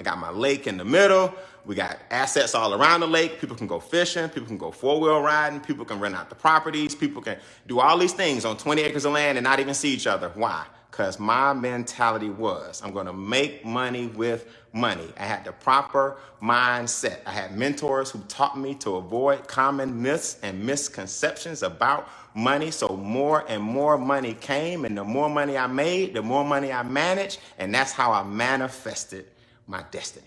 I got my lake in the middle. We got assets all around the lake. People can go fishing. People can go four-wheel riding. People can rent out the properties. People can do all these things on 20 acres of land and not even see each other. Why? Because my mentality was, I'm going to make money with money. I had the proper mindset. I had mentors who taught me to avoid common myths and misconceptions about money. So more and more money came, and the more money I made, the more money I managed, and that's how I manifested my destiny.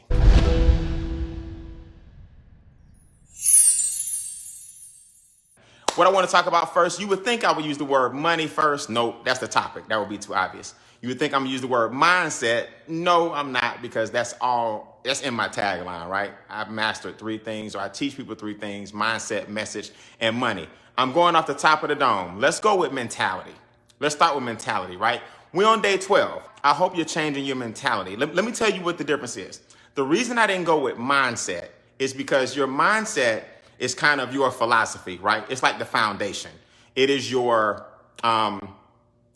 What I want to talk about first, you would think I would use the word money first. Nope, that's the topic. That would be too obvious. You would think I'm going to use the word mindset. No, I'm not, because that's in my tagline, right? I've mastered 3 things, or I teach people 3 things: mindset, message, and money. I'm going off the top of the dome. Let's go with mentality. Let's start with mentality, right? We're on day 12. I hope you're changing your mentality. Let me tell you what the difference is. The reason I didn't go with mindset is because your mindset is kind of your philosophy, right? It's like the foundation. It is your,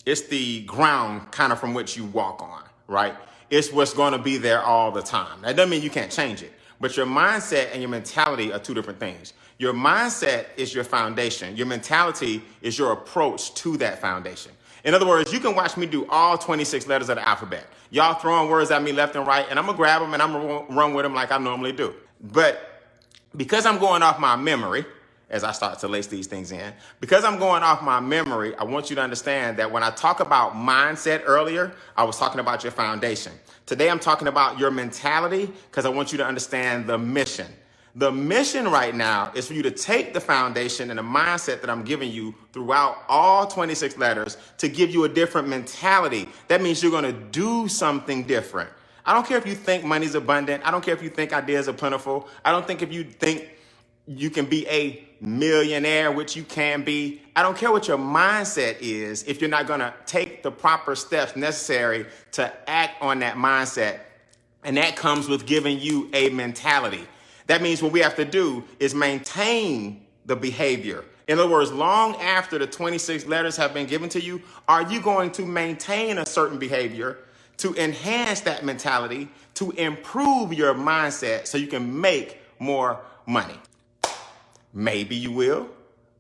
it's the ground kind of from which you walk on, right? It's what's going to be there all the time. That doesn't mean you can't change it, but your mindset and your mentality are 2 different things. Your mindset is your foundation. Your mentality is your approach to that foundation. In other words, you can watch me do all 26 letters of the alphabet. Y'all throwing words at me left and right, and I'm going to grab them and I'm going to run with them like I normally do. But because I'm going off my memory, as I start to lace these things in, because I'm going off my memory, I want you to understand that when I talk about mindset earlier, I was talking about your foundation. Today, I'm talking about your mentality, because I want you to understand the mission. The mission right now is for you to take the foundation and the mindset that I'm giving you throughout all 26 letters to give you a different mentality. That means you're going to do something different. I don't care if you think money's abundant. I don't care if you think ideas are plentiful. I don't think if you think you can be a millionaire, which you can be. I don't care what your mindset is if you're not going to take the proper steps necessary to act on that mindset. And that comes with giving you a mentality. That means what we have to do is maintain the behavior. In other words, long after the 26 letters have been given to you, are you going to maintain a certain behavior to enhance that mentality, to improve your mindset so you can make more money? Maybe you will,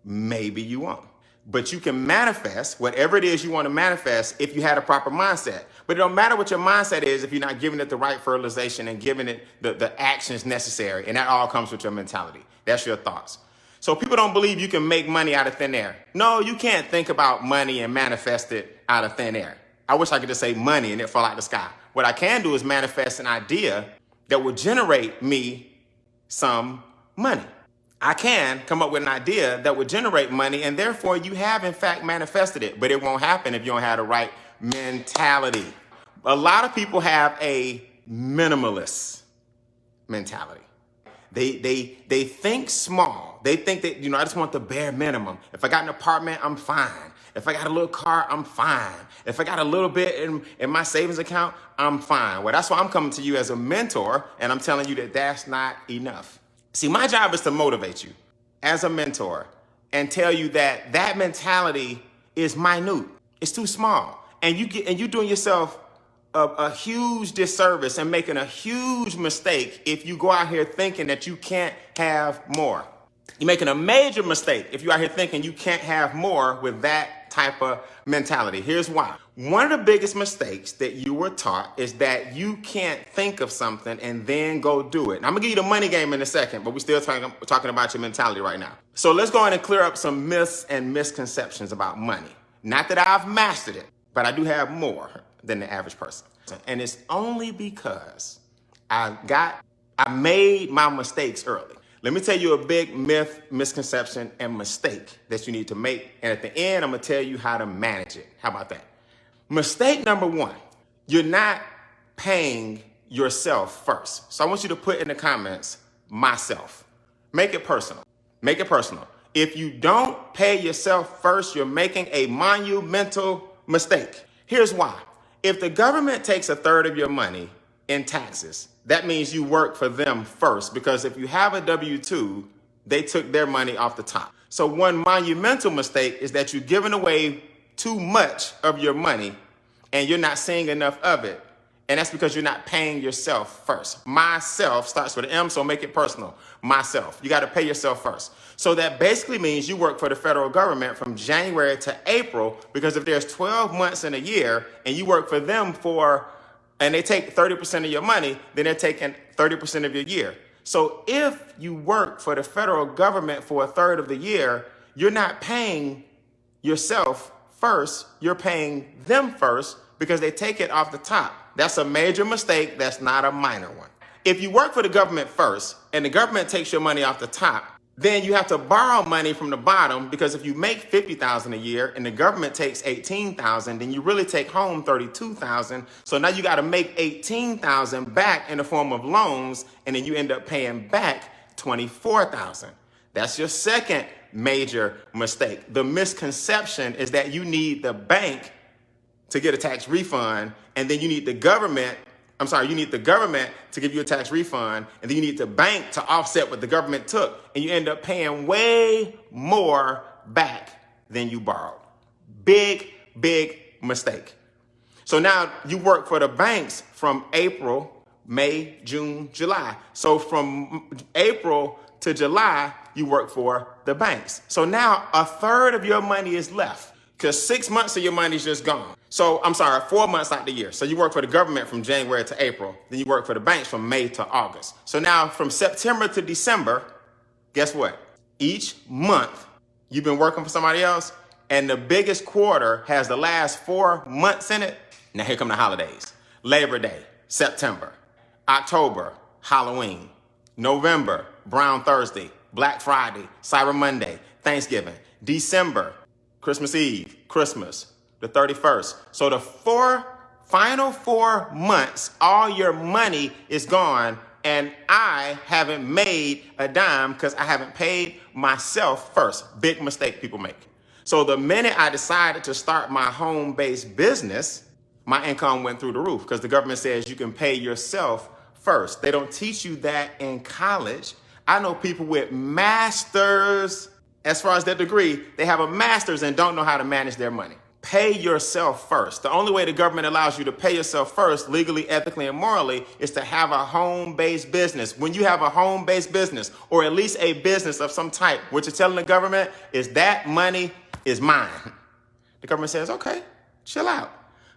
maybe you won't. But you can manifest whatever it is you want to manifest if you had a proper mindset. But it don't matter what your mindset is if you're not giving it the right fertilization and giving it the actions necessary. And that all comes with your mentality. That's your thoughts. So people don't believe you can make money out of thin air. No, you can't think about money and manifest it out of thin air. I wish I could just say money and it fall out the sky. What I can do is manifest an idea that will generate me some money. I can come up with an idea that would generate money, and therefore you have in fact manifested it, but it won't happen if you don't have the right mentality. A lot of people have a minimalist mentality. They think small. They think that, I just want the bare minimum. If I got an apartment, I'm fine. If I got a little car, I'm fine. If I got a little bit in my savings account, I'm fine. Well, that's why I'm coming to you as a mentor, and I'm telling you that that's not enough. See, my job is to motivate you as a mentor and tell you that that mentality is minute. It's too small. And you're doing yourself a huge disservice and making a huge mistake if you go out here thinking that you can't have more. You're making a major mistake if you're out here thinking you can't have more with that type of mentality. Here's why. One of the biggest mistakes that you were taught is that you can't think of something and then go do it. And I'm going to give you the money game in a second, but we're still talking about your mentality right now. So let's go ahead and clear up some myths and misconceptions about money. Not that I've mastered it, but I do have more than the average person. And it's only because I made my mistakes early. Let me tell you a big myth, misconception, and mistake that you need to make. And at the end, I'm going to tell you how to manage it. How about that? Mistake number 1, you're not paying yourself first. So I want you to put in the comments, myself. Make it personal. Make it personal. If you don't pay yourself first, you're making a monumental mistake. Here's why. If the government takes 1/3 of your money in taxes, that means you work for them first, because if you have a W-2, they took their money off the top. So one monumental mistake is that you're giving away too much of your money and you're not seeing enough of it. And that's because you're not paying yourself first. Myself starts with an M, so make it personal. Myself. You got to pay yourself first. So that basically means you work for the federal government from January to April, because if there's 12 months in a year and you work for them and they take 30% of your money, then they're taking 30% of your year. So if you work for the federal government for a third of the year, you're not paying yourself first, you're paying them first because they take it off the top. That's a major mistake. That's not a minor one. If you work for the government first and the government takes your money off the top, then you have to borrow money from the bottom, because if you make $50,000 a year and the government takes $18,000, then you really take home $32,000. So now you got to make $18,000 back in the form of loans, and then you end up paying back $24,000. That's your second major mistake. The misconception is that you need the bank to get a tax refund, and then you need the government to give you a tax refund, and then you need the bank to offset what the government took, and you end up paying way more back than you borrowed. Big, big mistake. So now you work for the banks from April, May, June, July. So from April to July, you work for the banks. So now a third of your money is left, because 6 months of your money is just gone. So 4 months out the year. So you work for the government from January to April. Then you work for the banks from May to August. So now from September to December, guess what? Each month you've been working for somebody else, and the biggest quarter has the last 4 months in it. Now here come the holidays. Labor Day, September. October, Halloween. November, Brown Thursday. Black Friday, Cyber Monday, Thanksgiving. December, Christmas Eve, Christmas, the 31st. So the final 4 months, all your money is gone, and I haven't made a dime because I haven't paid myself first. Big mistake people make. So the minute I decided to start my home-based business, my income went through the roof, because the government says you can pay yourself first. They don't teach you that in college. I know people with masters. As far as their degree, they have a master's and don't know how to manage their money. Pay yourself first. The only way the government allows you to pay yourself first, legally, ethically, and morally, is to have a home-based business. When you have a home-based business, or at least a business of some type, what you're telling the government is that money is mine. The government says, okay, chill out.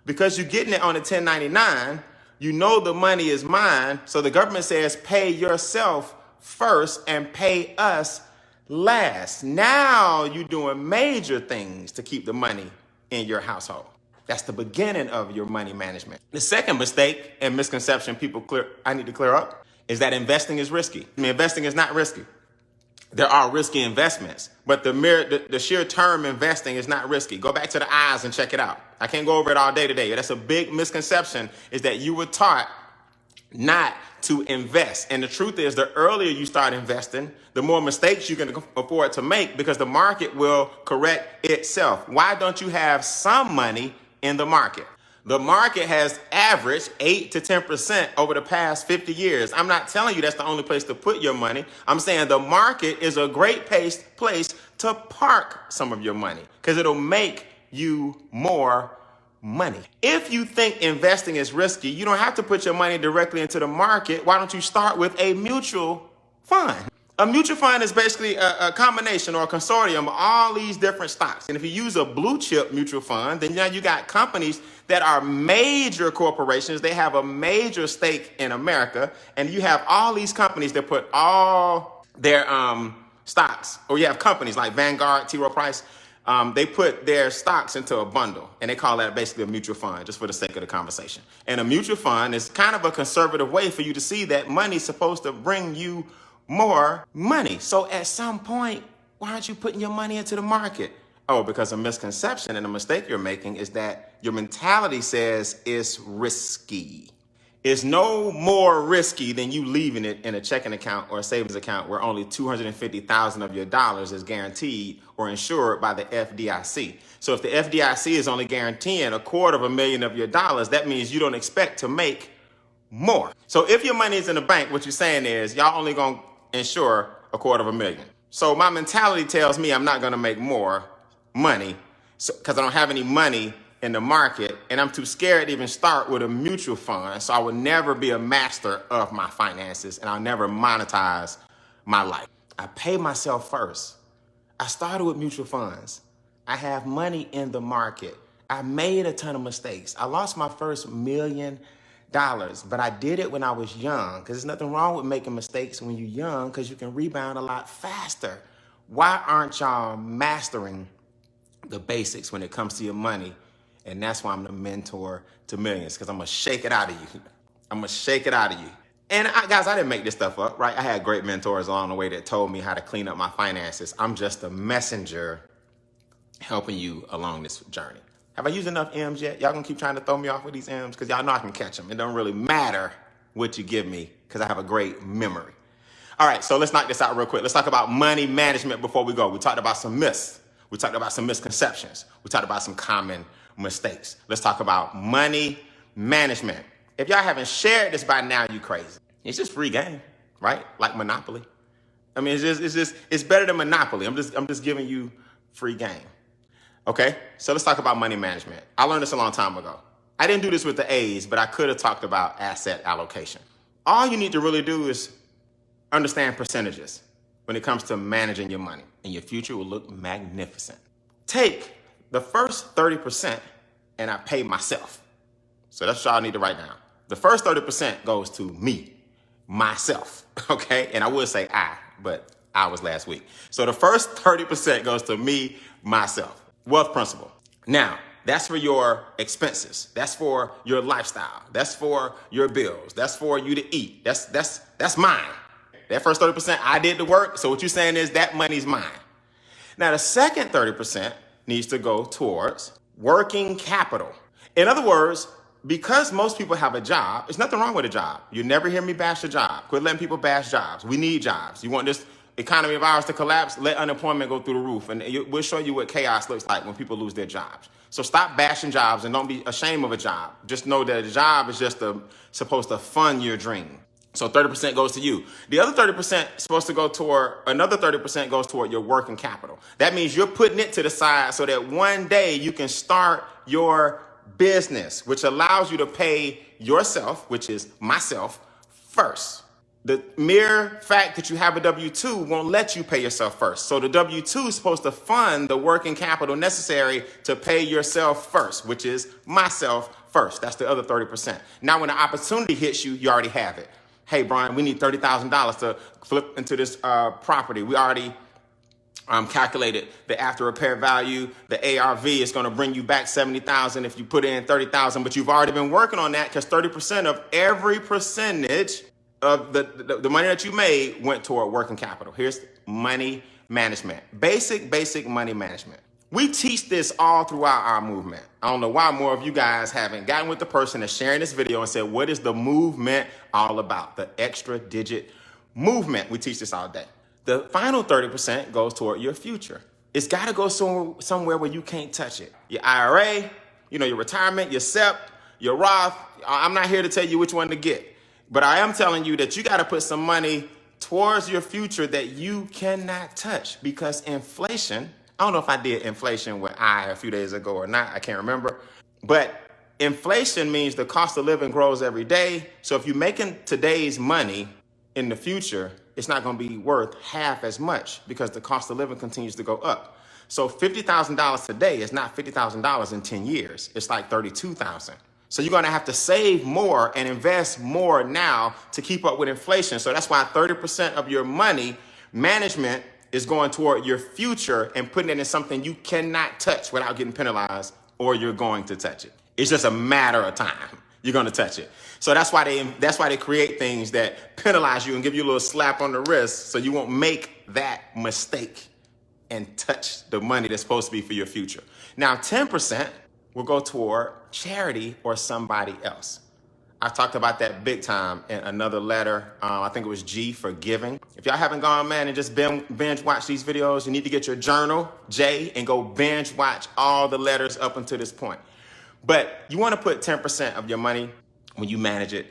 Because you're getting it on a 1099, you know the money is mine, so the government says pay yourself first and pay us last. Now you're doing major things to keep the money in your household. That's the beginning of your money management. The second mistake and misconception I need to clear up is that investing is risky. Investing is not risky. There are risky investments, but the sheer term investing is not risky. Go back to the eyes and check it out. I can't go over it all day today. That's a big misconception, is that you were taught not to invest. And the truth is, the earlier you start investing, the more mistakes you can afford to make, because the market will correct itself. Why don't you have some money in the market? The market has averaged 8 to 10% over the past 50 years. I'm not telling you that's the only place to put your money. I'm saying the market is a great place to park some of your money, because it'll make you more money. If you think investing is risky, you don't have to put your money directly into the market. Why don't you start with a mutual fund? A mutual fund is basically a combination or a consortium of all these different stocks. And if you use a blue chip mutual fund, then now you got companies that are major corporations. They have a major stake in America. And you have all these companies that put all their stocks, or you have companies like Vanguard, T. Rowe Price. They put their stocks into a bundle, and they call that basically a mutual fund, just for the sake of the conversation. And a mutual fund is kind of a conservative way for you to see that money's supposed to bring you more money. So at some point, why aren't you putting your money into the market? Oh, because a misconception and a mistake you're making is that your mentality says it's risky. It's no more risky than you leaving it in a checking account or a savings account where only $250,000 of your dollars is guaranteed or insured by the FDIC. So if the FDIC is only guaranteeing $250,000 of your dollars, that means you don't expect to make more. So if your money is in the bank, what you're saying is y'all only gonna insure $250,000. So my mentality tells me I'm not gonna make more money because I don't have any money in the market, and I'm too scared to even start with a mutual fund. So I will never be a master of my finances, and I'll never monetize my life. I pay myself first. I started with mutual funds. I have money in the market. I made a ton of mistakes. I lost my first $1 million, but I did it when I was young, because there's nothing wrong with making mistakes when you're young, because you can rebound a lot faster. Why aren't y'all mastering the basics when it comes to your money? And that's why I'm the mentor to millions, because I'm going to shake it out of you. I'm going to shake it out of you. And guys, I didn't make this stuff up, right? I had great mentors along the way that told me how to clean up my finances. I'm just a messenger helping you along this journey. Have I used enough M's yet? Y'all gonna keep trying to throw me off with these M's? Because y'all know I can catch them. It don't really matter what you give me, because I have a great memory. All right, so let's knock this out real quick. Let's talk about money management before we go. We talked about some myths. We talked about some misconceptions. We talked about some common mistakes. Let's talk about money management. If y'all haven't shared this by now, you crazy. It's just free game, right? Like Monopoly. I mean, it's better than Monopoly. I'm just giving you free game. Okay, so let's talk about money management. I learned this a long time ago. I didn't do this with the A's, but I could have talked about asset allocation. All you need to really do is understand percentages when it comes to managing your money, and your future will look magnificent. Take the first 30% and I pay myself. So that's what y'all need to write down. The first 30% goes to me, myself, okay? And I would say I, but I was last week. So the first 30% goes to me, myself. Wealth principle. Now, that's for your expenses. That's for your lifestyle. That's for your bills. That's for you to eat. That's mine. That first 30%, I did the work. So what you're saying is that money's mine. Now, the second 30% needs to go towards working capital. In other words, because most people have a job, there's nothing wrong with a job. You never hear me bash a job. Quit letting people bash jobs. We need jobs. You want this economy of ours to collapse? Let unemployment go through the roof. And we'll show you what chaos looks like when people lose their jobs. So stop bashing jobs and don't be ashamed of a job. Just know that a job is just supposed to fund your dream. So 30% goes to you. The other 30% is supposed to go toward, another 30% goes toward your working capital. That means you're putting it to the side so that one day you can start your business, which allows you to pay yourself, which is myself, first. The mere fact that you have a W-2 won't let you pay yourself first. So the W-2 is supposed to fund the working capital necessary to pay yourself first, which is myself first. That's the other 30%. Now, when the opportunity hits you, you already have it. Hey, Brian, we need $30,000 to flip into this property. We already calculated the after repair value. The ARV is going to bring you back $70,000 if you put in $30,000, but you've already been working on that because 30% of every percentage of the money that you made went toward working capital. Here's money management. Basic money management. We teach this all throughout our movement. I don't know why more of you guys haven't gotten with the person that's sharing this video and said, what is the movement all about? The extra digit movement. We teach this all day. The final 30% goes toward your future. It's got to go somewhere where you can't touch it. Your IRA, your retirement, your SEP, your Roth. I'm not here to tell you which one to get. But I am telling you that you got to put some money towards your future that you cannot touch, because inflation, I don't know if I did inflation with a few days ago or not, I can't remember. But inflation means the cost of living grows every day. So if you're making today's money in the future, it's not going to be worth half as much because the cost of living continues to go up. So $50,000 today is not $50,000 in 10 years. It's like $32,000. So you're going to have to save more and invest more now to keep up with inflation. So that's why 30% of your money management is going toward your future and putting it in something you cannot touch without getting penalized, or you're going to touch it. It's just a matter of time. You're going to touch it. So that's why they create things that penalize you and give you a little slap on the wrist so you won't make that mistake and touch the money that's supposed to be for your future. Now, 10% will go toward charity or somebody else. I talked about that big time in another letter. I think it was G for giving. If y'all haven't gone, man, and just binge watch these videos, you need to get your journal, J, and go binge watch all the letters up until this point. But you want to put 10% of your money when you manage it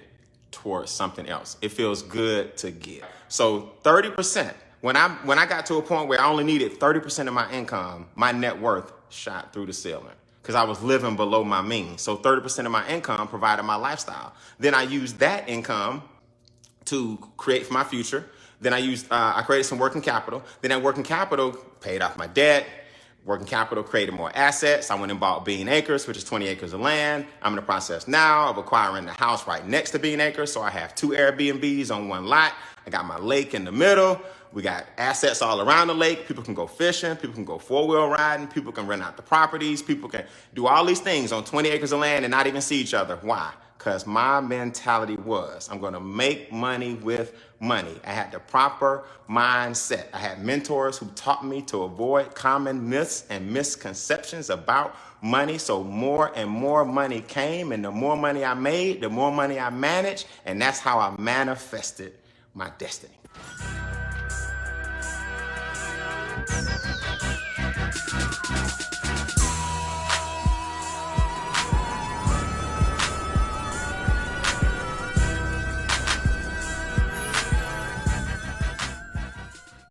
towards something else. It feels good to give. So 30%. When I got to a point where I only needed 30% of my income, my net worth shot through the ceiling. because I was living below my means. So 30% of my income provided my lifestyle. Then I used that income to create for my future. Then I created some working capital. Then that working capital paid off my debt. Working capital created more assets. I went and bought Beane Acres, which is 20 acres of land. I'm in the process now of acquiring the house right next to Beane Acres. So I have 2 Airbnbs on one lot. I got my lake in the middle. We got assets all around the lake. People can go fishing. People can go 4-wheel riding. People can rent out the properties. People can do all these things on 20 acres of land and not even see each other. Why? Because my mentality was, I'm going to make money with money. I had the proper mindset. I had mentors who taught me to avoid common myths and misconceptions about money. So more and more money came, and the more money I made, the more money I managed, and that's how I manifested my destiny.